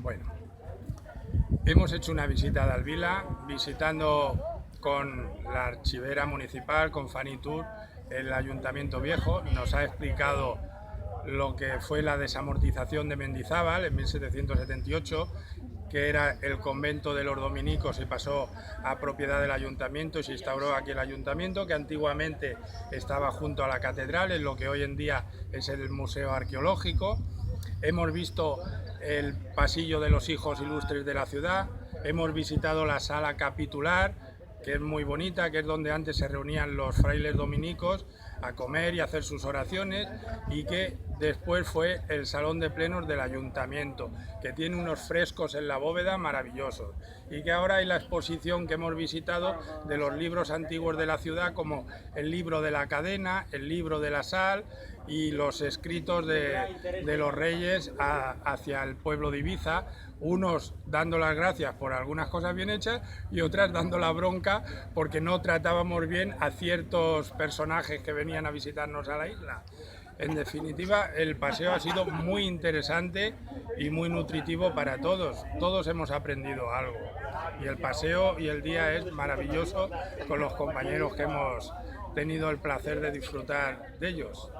Bueno, hemos hecho una visita a Dalvila, visitando con la archivera municipal, con Fanny Tour, el Ayuntamiento Viejo. Nos ha explicado lo que fue la desamortización de Mendizábal en 1778, que era el convento de los dominicos y pasó a propiedad del ayuntamiento y se instauró aquí el ayuntamiento, que antiguamente estaba junto a la catedral, en lo que hoy en día es el Museo Arqueológico. Hemos visto el pasillo de los hijos ilustres de la ciudad, hemos visitado la sala capitular, que es muy bonita, que es donde antes se reunían los frailes dominicos a comer y hacer sus oraciones, y que después fue el salón de plenos del ayuntamiento, que tiene unos frescos en la bóveda maravillosos, y que ahora hay la exposición que hemos visitado de los libros antiguos de la ciudad, como el libro de la cadena, el libro de la sal y los escritos de los reyes hacia el pueblo de Ibiza, unos dando las gracias por algunas cosas bien hechas y otras dando la bronca porque no tratábamos bien a ciertos personajes que venían a visitarnos a la isla. En definitiva, el paseo ha sido muy interesante y muy nutritivo para todos. Todos hemos aprendido algo. Y el paseo y el día es maravilloso con los compañeros que hemos tenido el placer de disfrutar de ellos.